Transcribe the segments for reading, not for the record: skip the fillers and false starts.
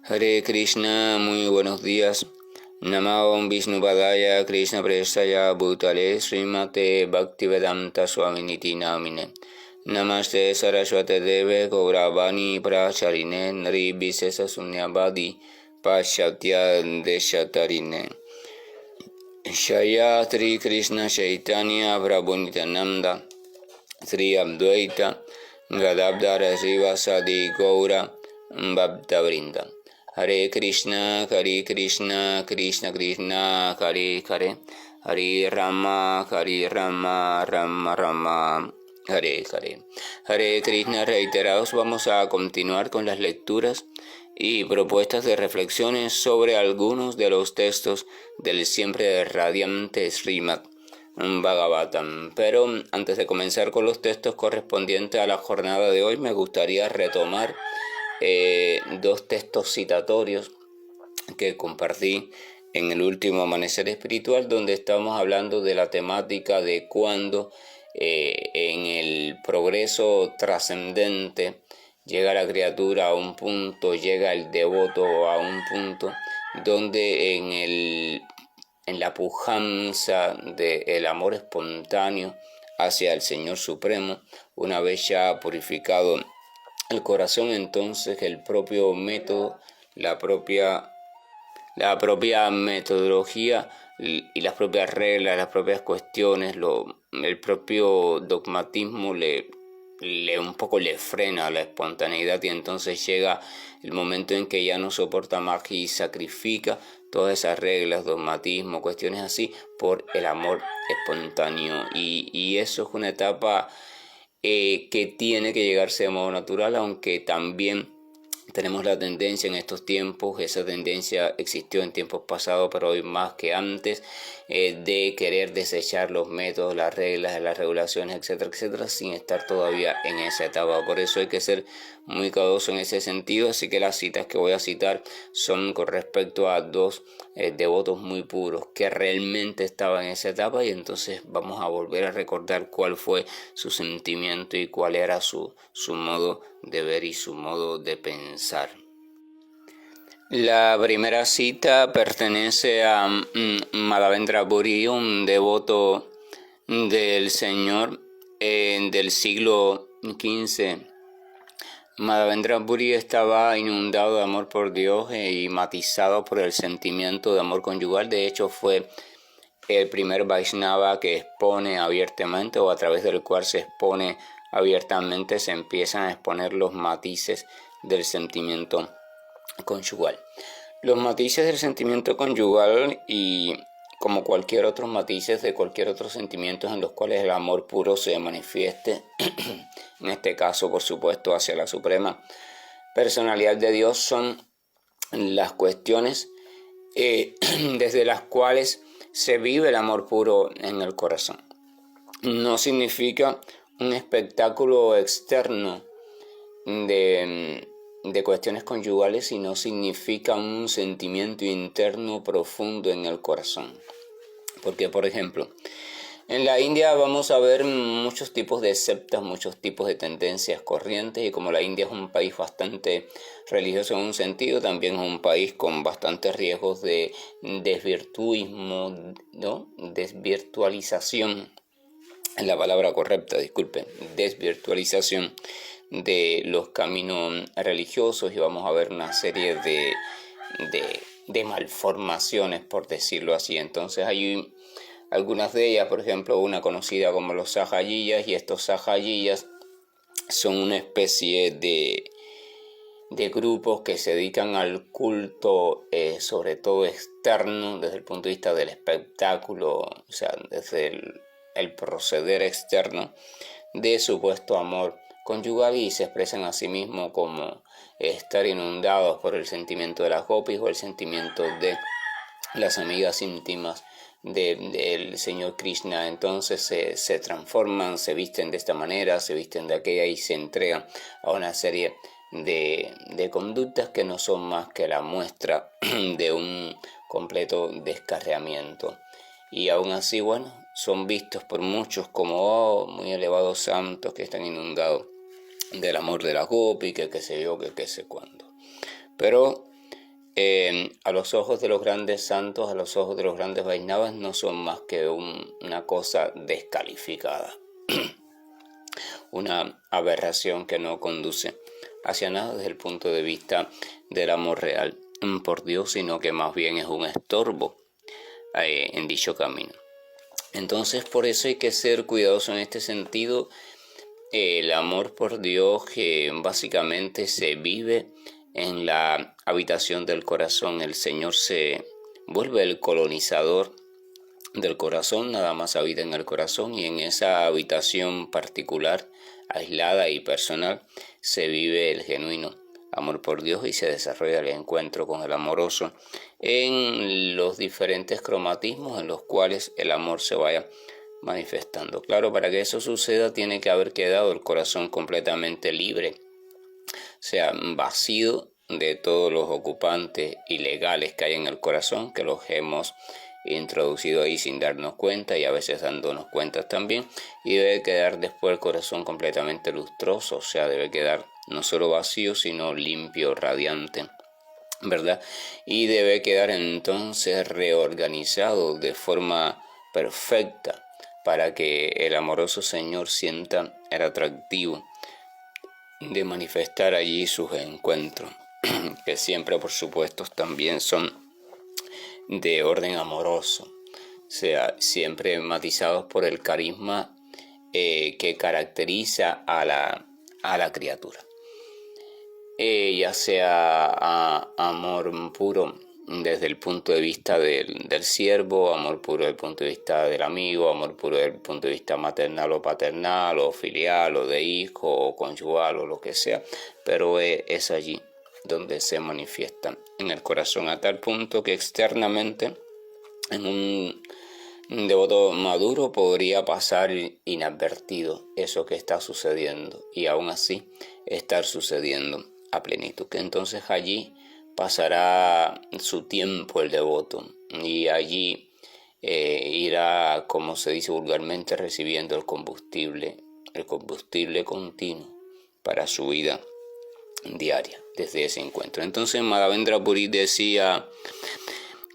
Hare Krishna, muy buenos días. Namo Vishnupadaya Krishna Prestaya Bhutale Srimate Bhaktivedanta Swaminiti Namine. Namaste Saraswate Deve Gauravani Pracharine Nri Visesa Sunyavadi Paschatya Deshatarine. Shaya Sri Krishna Chaitanya Prabhu Nityananda Sri Advaita Gadadhara Srivasadi Gaura Bhaktavrinda. Hare Krishna, Krishna Krishna, Hare Hare, Hare Rama, Rama Rama, Hare Hare. Hare Krishna, reiterados, vamos a continuar con las lecturas y propuestas de reflexiones sobre algunos de los textos del siempre radiante Srimad Bhagavatam. Pero antes de comenzar con los textos correspondientes a la jornada de hoy, me gustaría retomar dos textos citatorios que compartí en el último Amanecer Espiritual, donde estamos hablando de la temática de cuando en el progreso trascendente llega la criatura a un punto, llega el devoto a un punto donde en la pujanza del amor espontáneo hacia el Señor Supremo, una vez ya purificado el corazón, entonces el propio método, la propia metodología y las propias reglas, las propias cuestiones, el propio dogmatismo un poco le frena la espontaneidad, y entonces llega el momento en que ya no soporta más y sacrifica todas esas reglas, dogmatismo, cuestiones así, por el amor espontáneo. Y eso es una etapa que tiene que llegarse de modo natural, aunque también tenemos la tendencia en estos tiempos, esa tendencia existió en tiempos pasados, pero hoy más que antes, de querer desechar los métodos, las reglas, las regulaciones, etcétera, etcétera, sin estar todavía en esa etapa. Por eso hay que ser muy cuidadoso en ese sentido. Así que las citas que voy a citar son con respecto a dos devotos muy puros que realmente estaban en esa etapa, y entonces vamos a volver a recordar cuál fue su sentimiento y cuál era su modo de ver y su modo de pensar. La primera cita pertenece a Madhavendra Puri, un devoto del Señor del siglo XV. Madhavendra Puri estaba inundado de amor por Dios y matizado por el sentimiento de amor conyugal. De hecho, fue el primer Vaishnava que expone abiertamente, o a través del cual se expone abiertamente, se empiezan a exponer los matices del sentimiento conyugal. Los matices del sentimiento conyugal, y como cualquier otro matices de cualquier otro sentimiento en los cuales el amor puro se manifieste, en este caso por supuesto hacia la suprema personalidad de Dios, son las cuestiones desde las cuales se vive el amor puro en el corazón. No significa un espectáculo externo de cuestiones conyugales, sino significa un sentimiento interno profundo en el corazón. Porque, por ejemplo, en la India vamos a ver muchos tipos de sectas, muchos tipos de tendencias corrientes, y como la India es un país bastante religioso en un sentido, también es un país con bastantes riesgos de desvirtuismo, ¿no? Desvirtualización, es la palabra correcta, disculpen, desvirtualización de los caminos religiosos, y vamos a ver una serie de malformaciones, por decirlo así. Entonces hay algunas de ellas, por ejemplo, una conocida como los sahayiyas, y estos sahayiyas son una especie de grupos que se dedican al culto, sobre todo externo, desde el punto de vista del espectáculo, o sea, desde el proceder externo de supuesto amor conyugal, y se expresan a sí mismos como estar inundados por el sentimiento de las gopis o el sentimiento de las amigas íntimas del Señor Krishna. Entonces se transforman, se visten de esta manera, se visten de aquella, y se entregan a una serie de conductas que no son más que la muestra de un completo descarriamiento. Y aún así, bueno, son vistos por muchos como muy elevados santos que están inundados del amor de la gopi, que qué sé yo, que qué sé cuándo. Pero a los ojos de los grandes santos, a los ojos de los grandes Vaishnavas, no son más que una cosa descalificada, una aberración que no conduce hacia nada desde el punto de vista del amor real por Dios, sino que más bien es un estorbo en dicho camino. Entonces, por eso hay que ser cuidadoso en este sentido. El amor por Dios que básicamente se vive en la habitación del corazón. El Señor se vuelve el colonizador del corazón, nada más habita en el corazón, y en esa habitación particular, aislada y personal, se vive el genuino amor por Dios y se desarrolla el encuentro con el amoroso en los diferentes cromatismos en los cuales el amor se vaya manifestando. Claro, para que eso suceda tiene que haber quedado el corazón completamente libre, o sea, vacío de todos los ocupantes ilegales que hay en el corazón, que los hemos introducido ahí sin darnos cuenta y a veces dándonos cuenta también, y debe quedar después el corazón completamente lustroso, o sea, debe quedar no solo vacío, sino limpio, radiante, ¿verdad? Y debe quedar entonces reorganizado de forma perfecta para que el amoroso Señor sienta el atractivo de manifestar allí sus encuentros, que siempre, por supuesto, también son de orden amoroso, o sea, siempre matizados por el carisma que caracteriza a la criatura. Ya sea amor puro desde el punto de vista del siervo, amor puro desde el punto de vista del amigo, amor puro desde el punto de vista maternal o paternal, o filial, o de hijo, o conyugal, o lo que sea, pero es allí donde se manifiesta en el corazón, a tal punto que externamente en un devoto maduro podría pasar inadvertido eso que está sucediendo, y aún así estar sucediendo a plenitud, que entonces allí pasará su tiempo el devoto y allí irá, como se dice vulgarmente, recibiendo el combustible continuo para su vida diaria desde ese encuentro. Entonces Madhavendra Puri decía: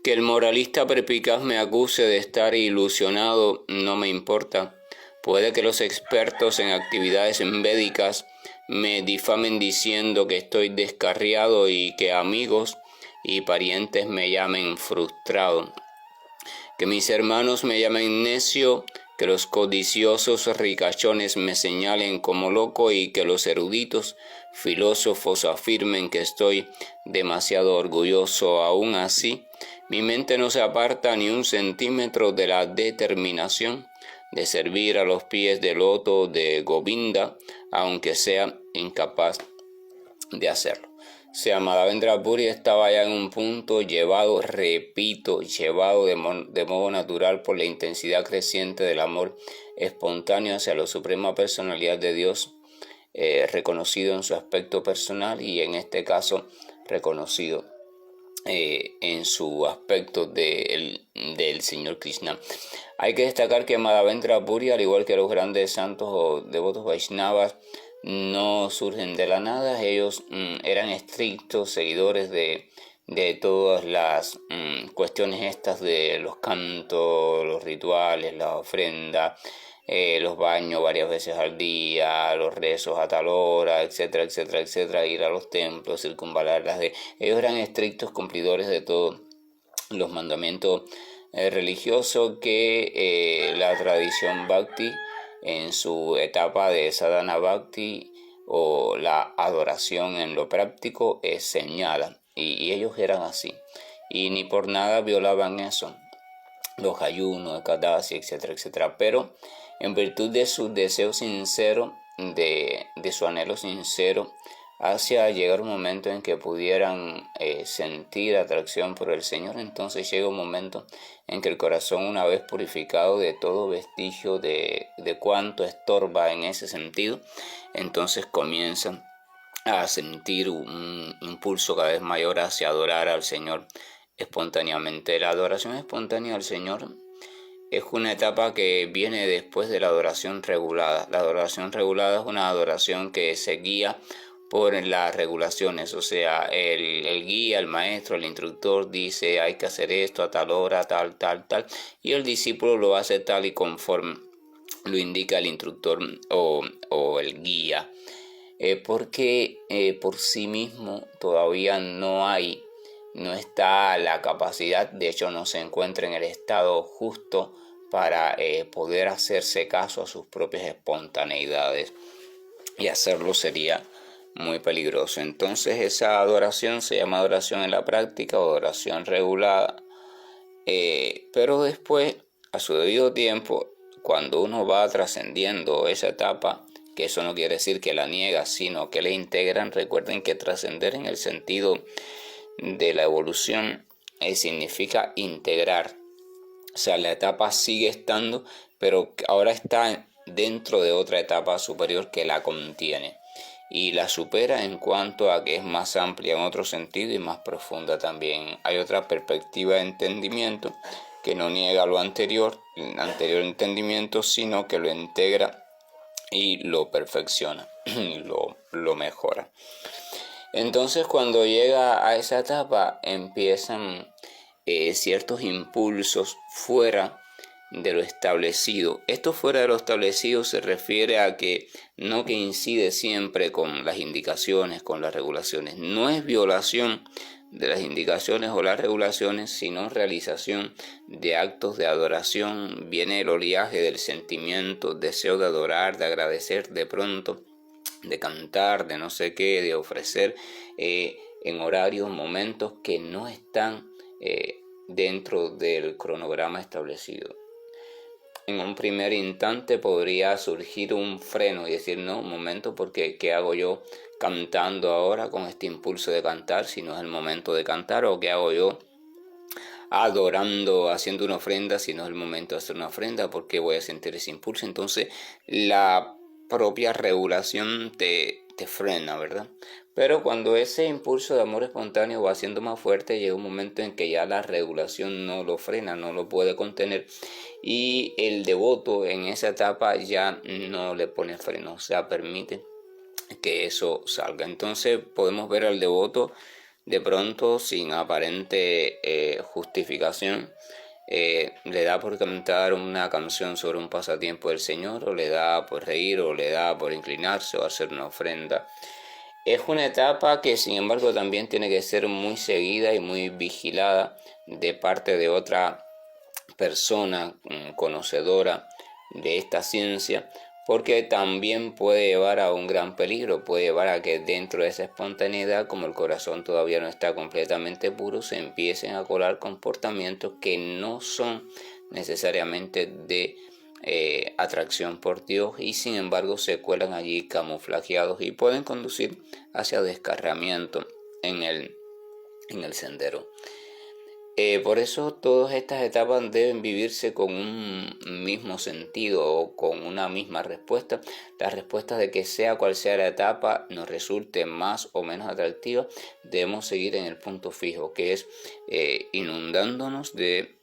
que el moralista perspicaz me acuse de estar ilusionado no me importa. Puede que los expertos en actividades védicas me difamen diciendo que estoy descarriado y que amigos y parientes me llamen frustrado. Que mis hermanos me llamen necio, que los codiciosos ricachones me señalen como loco y que los eruditos filósofos afirmen que estoy demasiado orgulloso. Aún así, mi mente no se aparta ni un centímetro de la determinación de servir a los pies del loto de Govinda, aunque sea incapaz de hacerlo. O sea, Madhavendra Puri estaba ya en un punto llevado de modo natural por la intensidad creciente del amor espontáneo hacia la suprema personalidad de Dios, reconocido en su aspecto personal y en este caso reconocido en su aspecto del Señor Krishna. Hay que destacar que Madhavendra Puri, al igual que los grandes santos o devotos Vaishnavas, no surgen de la nada. Ellos eran estrictos seguidores de todas las cuestiones estas de los cantos, los rituales, la ofrenda, los baños varias veces al día, los rezos a tal hora, etcétera, etcétera, etcétera, ir a los templos, circunvalar ellos eran estrictos cumplidores de todos los mandamientos religiosos que la tradición Bhakti en su etapa de sadhana bhakti o la adoración en lo práctico señala, y ellos eran así y ni por nada violaban eso, los ayunos, ekadasi, etcétera, etcétera, pero en virtud de su deseo sincero, de su anhelo sincero hacia llegar un momento en que pudieran sentir atracción por el Señor, entonces llega un momento en que el corazón, una vez purificado de todo vestigio de cuanto estorba en ese sentido, entonces comienzan a sentir un impulso cada vez mayor hacia adorar al Señor espontáneamente. La adoración espontánea al Señor es una etapa que viene después de la adoración regulada. La adoración regulada es una adoración que se guía por las regulaciones, o sea, el guía, el maestro, el instructor dice hay que hacer esto a tal hora, tal, y el discípulo lo hace tal y conforme lo indica el instructor o el guía, porque por sí mismo todavía no está la capacidad, de hecho no se encuentra en el estado justo para poder hacerse caso a sus propias espontaneidades, y hacerlo sería muy peligroso. Entonces esa adoración se llama adoración en la práctica o adoración regulada, pero después, a su debido tiempo, cuando uno va trascendiendo esa etapa, que eso no quiere decir que la niega, sino que la integran. Recuerden que trascender en el sentido de la evolución significa integrar. O sea, la etapa sigue estando, pero ahora está dentro de otra etapa superior que la contiene y la supera en cuanto a que es más amplia en otro sentido y más profunda también. Hay otra perspectiva de entendimiento que no niega lo anterior, el anterior entendimiento, sino que lo integra y lo perfecciona, lo mejora. Entonces, cuando llega a esa etapa, empiezan ciertos impulsos fuera de lo establecido. Esto fuera de lo establecido se refiere a que no que incide siempre con las indicaciones, con las regulaciones. No es violación de las indicaciones o las regulaciones, sino realización de actos de adoración. Viene el oleaje del sentimiento, deseo de adorar, de agradecer de pronto, de cantar, de no sé qué, de ofrecer en horarios, momentos que no están dentro del cronograma establecido. En un primer instante podría surgir un freno y decir, no, un momento, porque ¿qué hago yo cantando ahora con este impulso de cantar si no es el momento de cantar? ¿O qué hago yo adorando, haciendo una ofrenda si no es el momento de hacer una ofrenda? ¿Por qué voy a sentir ese impulso? Entonces la propia regulación te frena, ¿verdad? Pero cuando ese impulso de amor espontáneo va siendo más fuerte, llega un momento en que ya la regulación no lo frena, no lo puede contener, y el devoto en esa etapa ya no le pone freno, o sea, permite que eso salga. Entonces podemos ver al devoto de pronto sin aparente justificación. Le da por cantar una canción sobre un pasatiempo del Señor, o le da por reír, o le da por inclinarse, o hacer una ofrenda. Es una etapa que sin embargo también tiene que ser muy seguida y muy vigilada de parte de otra persona conocedora de esta ciencia, porque también puede llevar a un gran peligro, puede llevar a que dentro de esa espontaneidad, como el corazón todavía no está completamente puro, se empiecen a colar comportamientos que no son necesariamente de atracción por Dios, y sin embargo se cuelan allí camuflajeados y pueden conducir hacia descarriamiento en el sendero. Por eso todas estas etapas deben vivirse con un mismo sentido o con una misma respuesta. La respuesta de que sea cual sea la etapa nos resulte más o menos atractiva, debemos seguir en el punto fijo, que es inundándonos de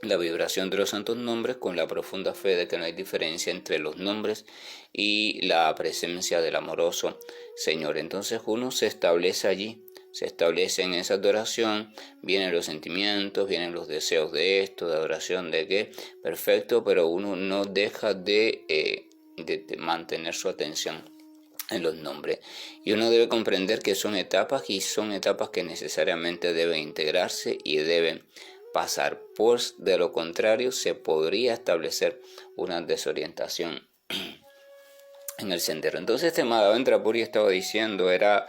la vibración de los santos nombres, con la profunda fe de que no hay diferencia entre los nombres y la presencia del amoroso Señor. Entonces uno se establece allí, se establece en esa adoración, vienen los sentimientos, vienen los deseos de esto, de adoración, de qué, perfecto, pero uno no deja de mantener su atención en los nombres. Y uno debe comprender que son etapas, y son etapas que necesariamente deben integrarse y deben pasar, pues de lo contrario se podría establecer una desorientación en el sendero. Entonces este Madhavendra Puri, estaba diciendo, era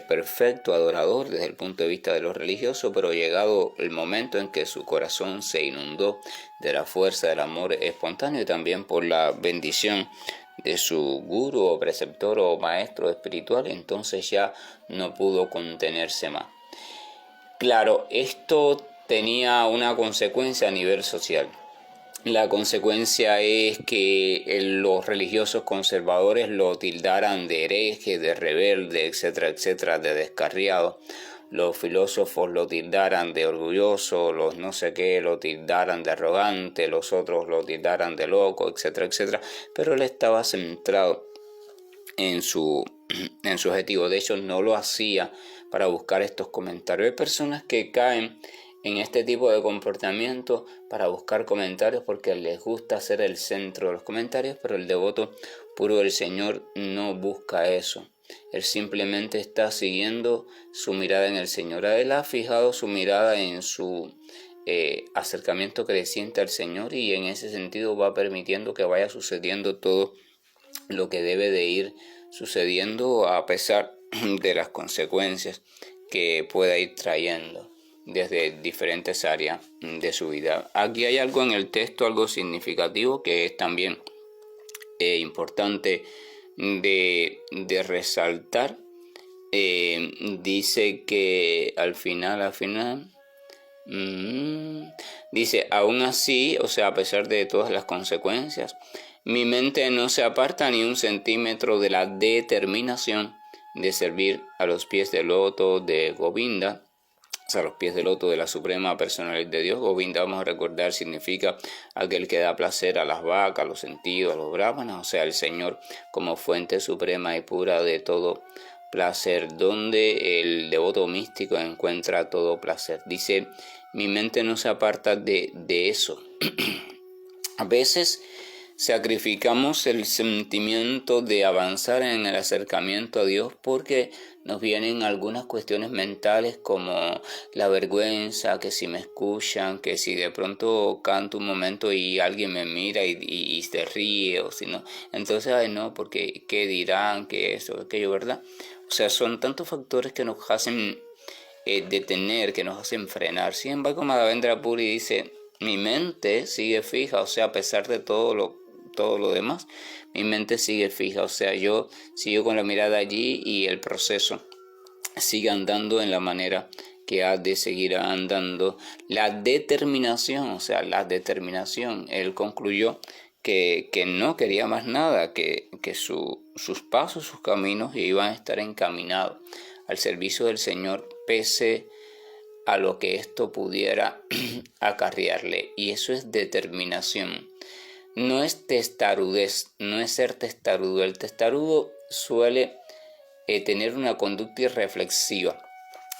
perfecto adorador desde el punto de vista de lo religioso, pero llegado el momento en que su corazón se inundó de la fuerza del amor espontáneo y también por la bendición de su guru o preceptor o maestro espiritual, entonces ya no pudo contenerse más. Claro, esto tenía una consecuencia a nivel social. La consecuencia es que los religiosos conservadores lo tildaran de hereje, de rebelde, etcétera, etcétera, de descarriado. Los filósofos lo tildaran de orgulloso, los no sé qué lo tildaran de arrogante, los otros lo tildaran de loco, etcétera, etcétera. Pero él estaba centrado en su en su objetivo. De hecho, no lo hacía para buscar estos comentarios. Hay personas que caen en este tipo de comportamiento para buscar comentarios porque les gusta ser el centro de los comentarios, pero el devoto puro del Señor no busca eso. Él simplemente está siguiendo su mirada en el Señor. Él ha fijado su mirada en su acercamiento creciente al Señor, y en ese sentido va permitiendo que vaya sucediendo todo lo que debe de ir sucediendo, a pesar de las consecuencias que pueda ir trayendo desde diferentes áreas de su vida. Aquí hay algo en el texto, algo significativo, que es también importante de resaltar. Dice que al final, dice, aún así, o sea, a pesar de todas las consecuencias, mi mente no se aparta ni un centímetro de la determinación de servir a los pies del loto de Govinda, o sea, los pies del loto de la suprema personalidad de Dios. Govinda, vamos a recordar, significa aquel que da placer a las vacas, a los sentidos, a los brahmanas, o sea, el Señor como fuente suprema y pura de todo placer, donde el devoto místico encuentra todo placer. Dice, mi mente no se aparta de eso. A veces sacrificamos el sentimiento de avanzar en el acercamiento a Dios porque nos vienen algunas cuestiones mentales como la vergüenza, que si me escuchan, que si de pronto canto un momento y alguien me mira y se ríe, o si no, entonces, ay no, porque qué dirán, que eso, aquello, ¿verdad? O sea, son tantos factores que nos hacen detener, que nos hacen frenar. Sin embargo, Madhavendra Puri dice, mi mente sigue fija, o sea, a pesar de todo lo demás, mi mente sigue fija, o sea, yo sigo con la mirada allí y el proceso sigue andando en la manera que ha de seguir andando. La determinación, o sea, él concluyó que no quería más nada, que sus pasos, sus caminos iban a estar encaminados al servicio del Señor, pese a lo que esto pudiera acarrearle. Y eso es determinación. No es testarudez, no es ser testarudo. El testarudo suele tener una conducta irreflexiva,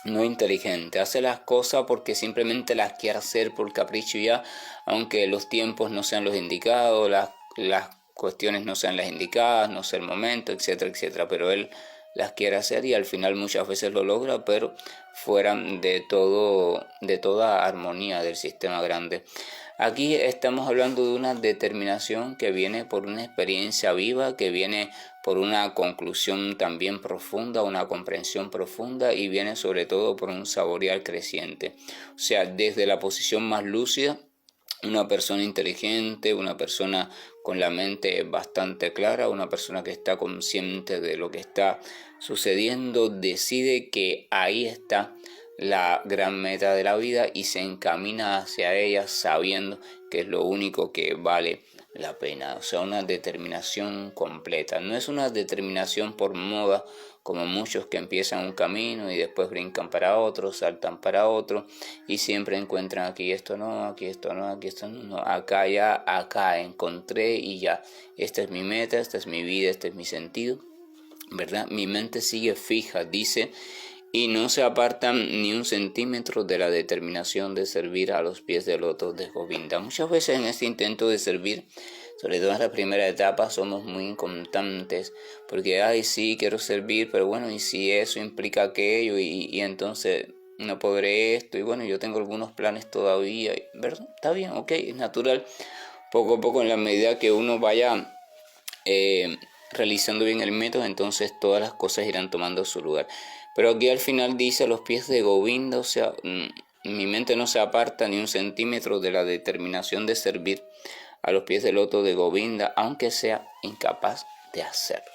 no inteligente. Hace las cosas porque simplemente las quiere hacer por capricho ya, aunque los tiempos no sean los indicados, las cuestiones no sean las indicadas, no sea el momento, etcétera, etcétera. Pero él las quiere hacer y al final muchas veces lo logra, pero fuera de toda armonía del sistema grande. Aquí estamos hablando de una determinación que viene por una experiencia viva, que viene por una conclusión también profunda, una comprensión profunda, y viene sobre todo por un saborear creciente. O sea, desde la posición más lúcida, una persona inteligente, una persona con la mente bastante clara, una persona que está consciente de lo que está sucediendo, decide que ahí está la gran meta de la vida y se encamina hacia ella sabiendo que es lo único que vale la pena. O sea, una determinación completa. No es una determinación por moda, como muchos que empiezan un camino y después brincan para otro, saltan para otro y siempre encuentran aquí esto no, aquí esto no, aquí esto no, acá ya, acá encontré y ya. Esta es mi meta, esta es mi vida, este es mi sentido, ¿verdad? Mi mente sigue fija, dice, y no se apartan ni un centímetro de la determinación de servir a los pies del loto de Govinda. Muchas veces en este intento de servir, sobre todo en la primera etapa, somos muy inconstantes, porque, ay, sí, quiero servir, pero bueno, y si eso implica aquello, y entonces no podré esto, y bueno, yo tengo algunos planes todavía, ¿verdad? Está bien, ok, es natural, poco a poco, en la medida que uno vaya realizando bien el método, entonces todas las cosas irán tomando su lugar. Pero aquí al final dice, a los pies de Govinda, o sea, mi mente no se aparta ni un centímetro de la determinación de servir a los pies del loto de Govinda, aunque sea incapaz de hacerlo.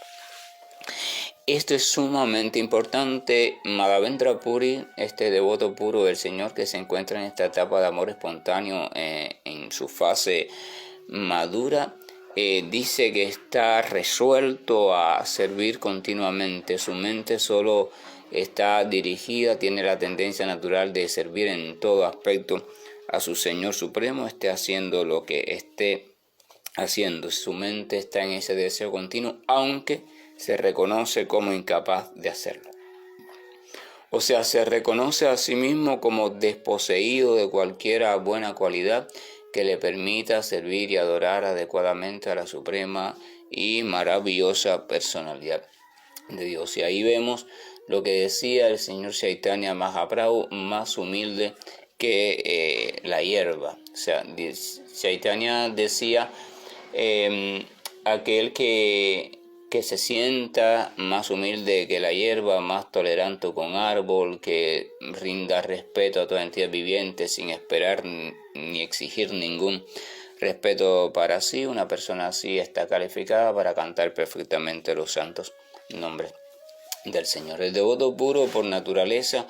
Esto es sumamente importante. Madhavendra Puri, este devoto puro del Señor que se encuentra en esta etapa de amor espontáneo, en su fase madura, dice que está resuelto a servir continuamente. Su mente solo está dirigida, tiene la tendencia natural de servir en todo aspecto a su Señor Supremo, esté haciendo lo que esté haciendo. Su mente está en ese deseo continuo, aunque se reconoce como incapaz de hacerlo. O sea, se reconoce a sí mismo como desposeído de cualquier buena cualidad que le permita servir y adorar adecuadamente a la suprema y maravillosa personalidad de Dios. Y ahí vemos lo que decía el señor Chaitanya Mahaprabhu, más humilde que la hierba. O sea, Chaitanya decía, aquel que se sienta más humilde que la hierba, más tolerante con árbol, que rinda respeto a toda entidad viviente sin esperar ni exigir ningún respeto para sí, una persona así está calificada para cantar perfectamente los santos nombres del Señor. El devoto puro por naturaleza,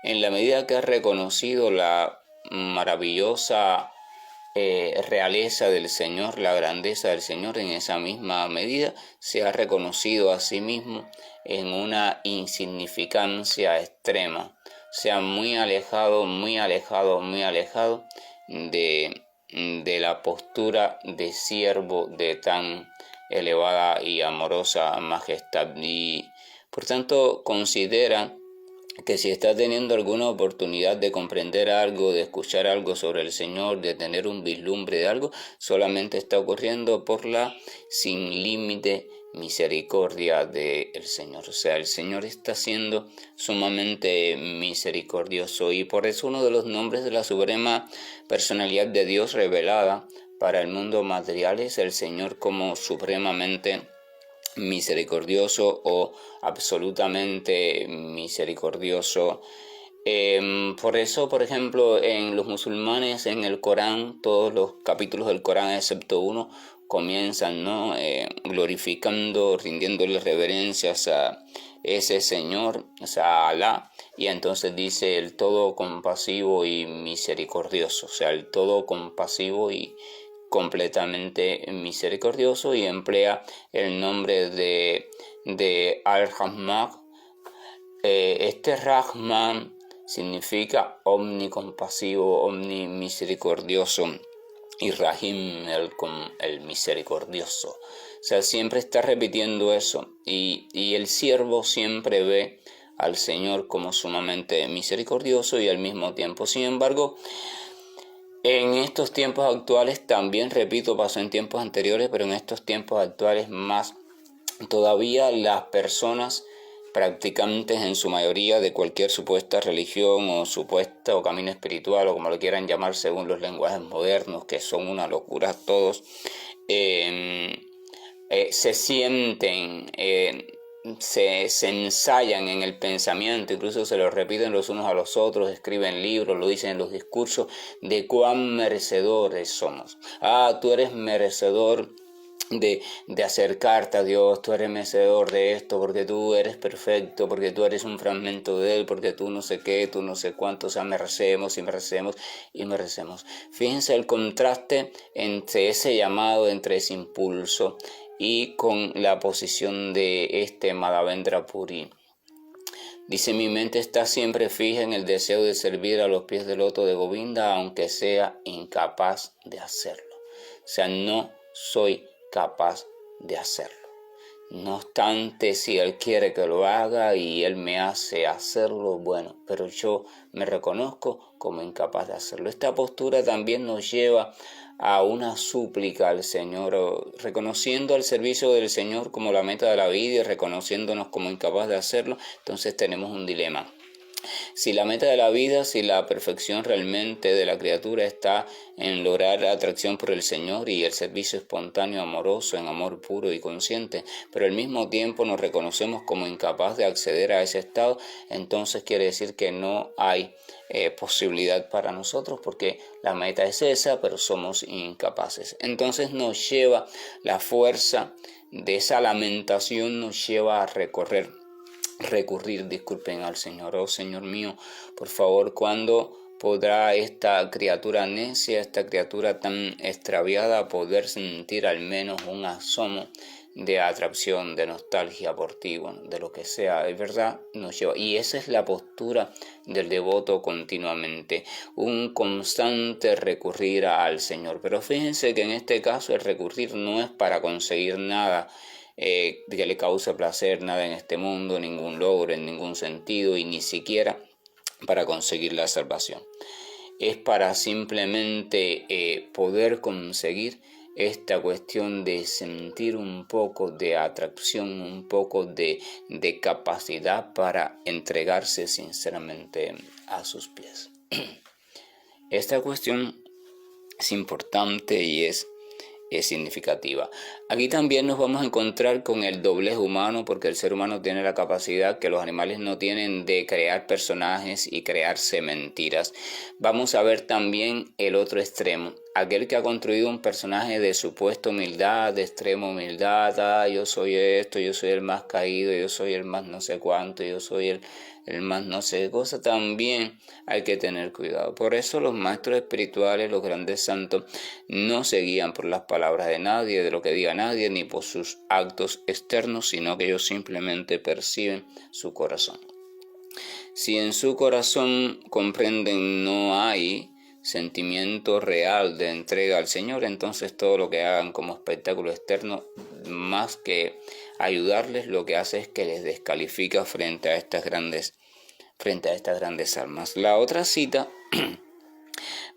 en la medida que ha reconocido la maravillosa realeza del Señor, la grandeza del Señor, en esa misma medida se ha reconocido a sí mismo en una insignificancia extrema, o sea, muy alejado de la postura de siervo de tan elevada y amorosa majestad. Y por tanto considera que si está teniendo alguna oportunidad de comprender algo, de escuchar algo sobre el Señor, de tener un vislumbre de algo, solamente está ocurriendo por la sin límite misericordia del Señor. O sea, el Señor está siendo sumamente misericordioso, y por eso uno de los nombres de la suprema personalidad de Dios revelada para el mundo material es el Señor como supremamente misericordioso o absolutamente misericordioso. Por eso, por ejemplo, en los musulmanes, en el Corán, todos los capítulos del Corán, excepto uno, comienzan, ¿no?, glorificando, rindiéndole reverencias a ese Señor, o sea, a Alá, y entonces dice el todo compasivo y misericordioso, o sea, el todo compasivo y completamente misericordioso, y emplea el nombre de Al-Rahman. Este Rahman significa omnicompasivo, omnimisericordioso, y Rahim el misericordioso. O sea, siempre está repitiendo eso, y el siervo siempre ve al Señor como sumamente misericordioso y al mismo tiempo. Sin embargo, en estos tiempos actuales, también repito, pasó en tiempos anteriores, pero en estos tiempos actuales más todavía, las personas practicantes, en su mayoría, de cualquier supuesta religión o supuesta o camino espiritual, o como lo quieran llamar según los lenguajes modernos, que son una locura todos, se sienten, se ensayan en el pensamiento, incluso se lo repiten los unos a los otros, escriben libros, lo dicen en los discursos, de cuán merecedores somos. Tú eres merecedor de acercarte a Dios, tú eres merecedor de esto, porque tú eres perfecto, porque tú eres un fragmento de Él, porque tú no sé qué, tú no sé cuánto. O sea, merecemos y merecemos y merecemos. Fíjense el contraste entre ese llamado, entre ese impulso, y con la posición de este Madhavendra Puri. Dice: mi mente está siempre fija en el deseo de servir a los pies del loto de Govinda, aunque sea incapaz de hacerlo. O sea, no soy capaz de hacerlo. No obstante, si Él quiere que lo haga y Él me hace hacerlo, bueno, pero yo me reconozco como incapaz de hacerlo. Esta postura también nos lleva a una súplica al Señor, reconociendo al servicio del Señor como la meta de la vida y reconociéndonos como incapaz de hacerlo. Entonces tenemos un dilema. Si la meta de la vida, si la perfección realmente de la criatura está en lograr la atracción por el Señor y el servicio espontáneo, amoroso, en amor puro y consciente, pero al mismo tiempo nos reconocemos como incapaz de acceder a ese estado, entonces quiere decir que no hay posibilidad para nosotros, porque la meta es esa, pero somos incapaces. Entonces nos lleva la fuerza de esa lamentación, nos lleva a recurrir, al Señor. Oh Señor mío, por favor, ¿cuándo podrá esta criatura necia, esta criatura tan extraviada, poder sentir al menos un asomo de atracción, de nostalgia por ti, bueno, de lo que sea? Es verdad, nos lleva. Y esa es la postura del devoto continuamente, un constante recurrir al Señor. Pero fíjense que en este caso el recurrir no es para conseguir nada que le cause placer nada en este mundo, ningún logro en ningún sentido y ni siquiera para conseguir la salvación. Es para simplemente poder conseguir esta cuestión de sentir un poco de atracción, un poco de capacidad para entregarse sinceramente a sus pies. Esta cuestión es importante y es significativa. Aquí también nos vamos a encontrar con el doblez humano, porque el ser humano tiene la capacidad que los animales no tienen de crear personajes y crearse mentiras. Vamos a ver también el otro extremo, aquel que ha construido un personaje de supuesta humildad, de extrema humildad. Yo soy esto, yo soy el más caído, yo soy el más no sé cuánto, yo soy el más no sé qué cosa. También hay que tener cuidado. Por eso los maestros espirituales, los grandes santos, no se guían por las palabras de nadie, de lo que diga nadie, ni por sus actos externos, sino que ellos simplemente perciben su corazón. Si en su corazón comprenden no hay sentimiento real de entrega al Señor, entonces todo lo que hagan como espectáculo externo, más que ayudarles, lo que hace es que les descalifica frente a estas grandes almas. La otra cita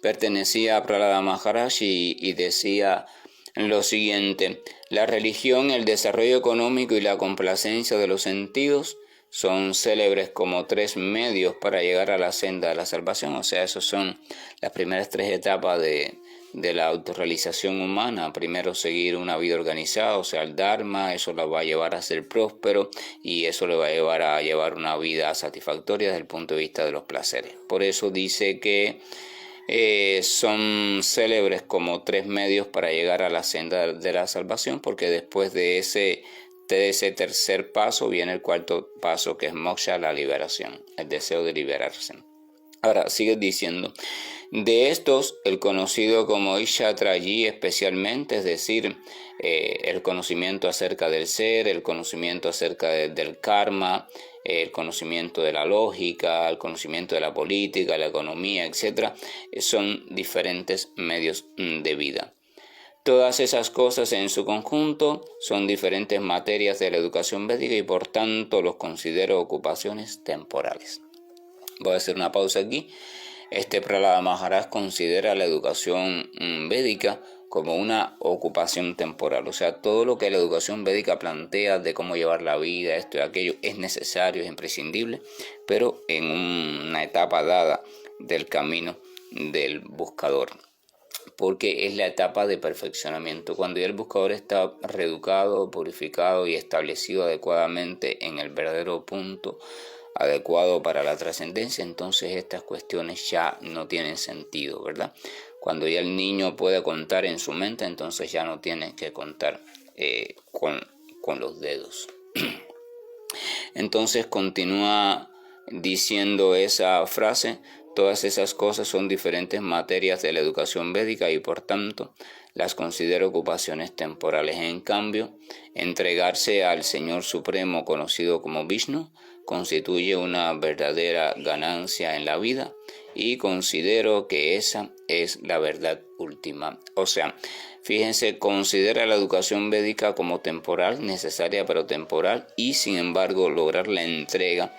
pertenecía a Prahlada Maharaj y decía lo siguiente: la religión, el desarrollo económico y la complacencia de los sentidos son célebres como 3 medios para llegar a la senda de la salvación. O sea, esos son las primeras 3 etapas de la autorrealización humana. Primero, seguir una vida organizada, o sea, el Dharma, eso la va a llevar a ser próspero y eso le va a llevar una vida satisfactoria desde el punto de vista de los placeres. Por eso dice que son célebres como 3 medios para llegar a la senda de la salvación, porque después de ese tercer paso viene el cuarto paso, que es moksha, la liberación, el deseo de liberarse. Ahora sigue diciendo: de estos, el conocido como Kshatrayi especialmente, es decir, el conocimiento acerca del ser, el conocimiento acerca del karma, el conocimiento de la lógica, el conocimiento de la política, la economía, etc., son diferentes medios de vida. Todas esas cosas en su conjunto son diferentes materias de la educación védica y por tanto los considero ocupaciones temporales. Voy a hacer una pausa aquí. Prahlada Maharaj considera la educación védica como una ocupación temporal. O sea, todo lo que la educación védica plantea de cómo llevar la vida, esto y aquello, es necesario, es imprescindible, pero en una etapa dada del camino del buscador, porque es la etapa de perfeccionamiento. Cuando ya el buscador está reeducado, purificado y establecido adecuadamente en el verdadero punto adecuado para la trascendencia, entonces estas cuestiones ya no tienen sentido, ¿verdad? Cuando ya el niño puede contar en su mente, entonces ya no tiene que contar con los dedos. Entonces continúa diciendo esa frase: todas esas cosas son diferentes materias de la educación védica y por tanto las considero ocupaciones temporales. En cambio, entregarse al Señor Supremo, conocido como Vishnu, constituye una verdadera ganancia en la vida y considero que esa es la verdad última. O sea, fíjense, considera la educación védica como temporal, necesaria pero temporal, y sin embargo lograr la entrega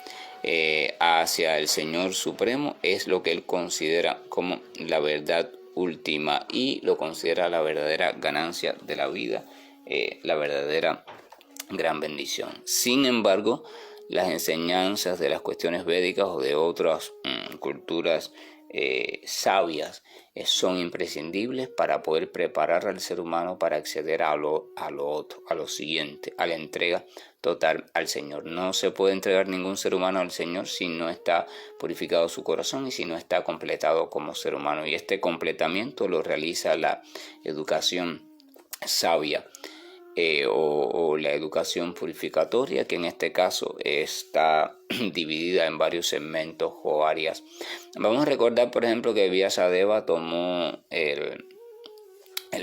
hacia el Señor Supremo es lo que él considera como la verdad última y lo considera la verdadera ganancia de la vida, la verdadera gran bendición. Sin embargo, las enseñanzas de las cuestiones védicas o de otras culturas sabias son imprescindibles para poder preparar al ser humano para acceder a lo otro, a lo siguiente, a la entrega total al Señor. No se puede entregar ningún ser humano al Señor si no está purificado su corazón y si no está completado como ser humano. Y este completamiento lo realiza la educación sabia o la educación purificatoria, que en este caso está dividida en varios segmentos o áreas. Vamos a recordar, por ejemplo, que Vyasadeva tomó el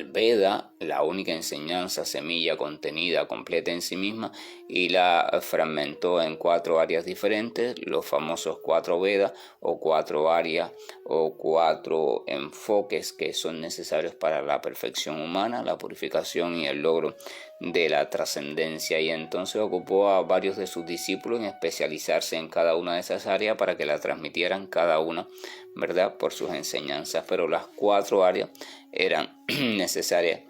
Veda, la única enseñanza, semilla contenida, completa en sí misma, y la fragmentó en 4 áreas diferentes, los famosos 4 Vedas o 4 áreas o 4 enfoques que son necesarios para la perfección humana, la purificación y el logro de la trascendencia. Y entonces ocupó a varios de sus discípulos en especializarse en cada una de esas áreas para que la transmitieran cada una, ¿verdad?, por sus enseñanzas. Pero las 4 áreas eran necesarias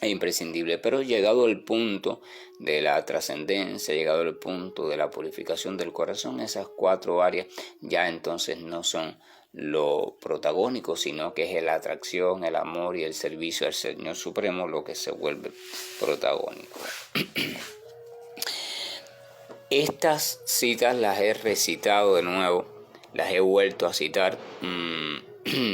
e imprescindible. Pero llegado el punto de la trascendencia, llegado el punto de la purificación del corazón, esas 4 áreas ya entonces no son lo protagónico, sino que es la atracción, el amor y el servicio al Señor Supremo lo que se vuelve protagónico. Estas citas las he recitado de nuevo, las he vuelto a citar en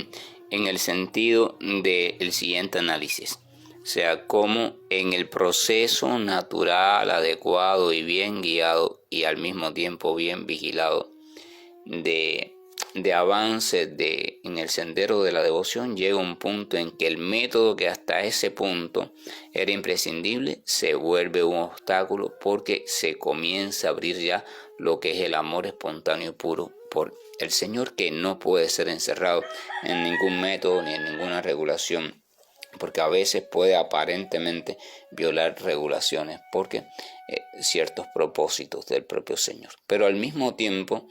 el sentido del siguiente análisis. O sea, cómo en el proceso natural, adecuado y bien guiado y al mismo tiempo bien vigilado de avance en el sendero de la devoción, llega un punto en que el método que hasta ese punto era imprescindible se vuelve un obstáculo, porque se comienza a abrir ya lo que es el amor espontáneo y puro por el Señor, que no puede ser encerrado en ningún método ni en ninguna regulación, porque a veces puede aparentemente violar regulaciones porque ciertos propósitos del propio Señor. Pero al mismo tiempo,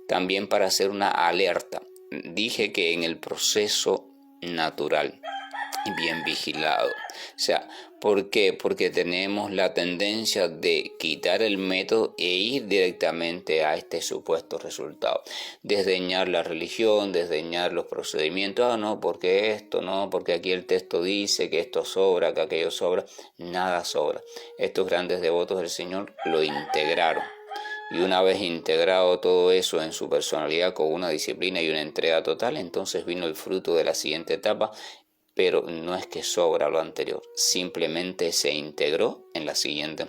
también para hacer una alerta, dije que en el proceso natural, bien vigilado, o sea, ¿por qué? Porque tenemos la tendencia de quitar el método e ir directamente a este supuesto resultado, desdeñar la religión, desdeñar los procedimientos, no, porque esto, no, porque aquí el texto dice que esto sobra, que aquello sobra. Nada sobra. Estos grandes devotos del Señor lo integraron. Y una vez integrado todo eso en su personalidad con una disciplina y una entrega total, entonces vino el fruto de la siguiente etapa. Pero no es que sobra lo anterior, simplemente se integró en la siguiente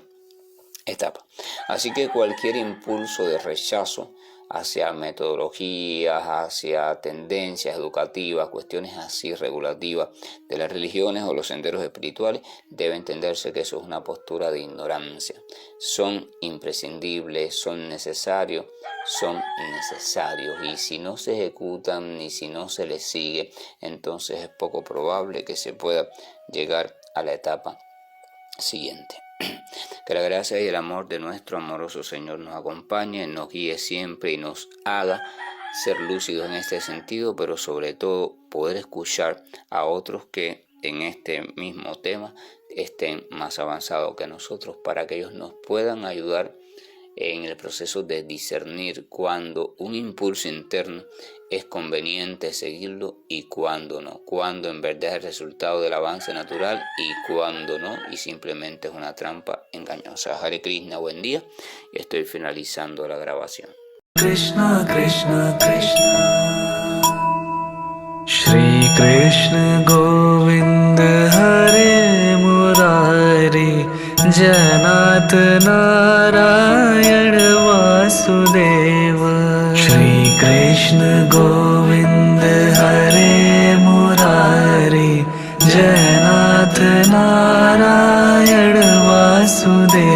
etapa. Así que cualquier impulso de rechazo hacia metodologías, hacia tendencias educativas, cuestiones así regulativas de las religiones o los senderos espirituales, debe entenderse que eso es una postura de ignorancia. Son imprescindibles, son necesarios, y si no se ejecutan ni si no se les sigue, entonces es poco probable que se pueda llegar a la etapa siguiente. Que la gracia y el amor de nuestro amoroso Señor nos acompañe, nos guíe siempre y nos haga ser lúcidos en este sentido, pero sobre todo poder escuchar a otros que en este mismo tema estén más avanzados que nosotros, para que ellos nos puedan ayudar en el proceso de discernir cuando un impulso interno es conveniente seguirlo y cuando no, cuando en verdad es el resultado del avance natural y cuando no, y simplemente es una trampa engañosa. Hare Krishna, buen día, y estoy finalizando la grabación. Krishna Krishna Krishna Shri Krishna Govind Hare Murari Janat Narayan Vasudeva Shri Krishna Govind Hare Murari Janat Narayan Vasudeva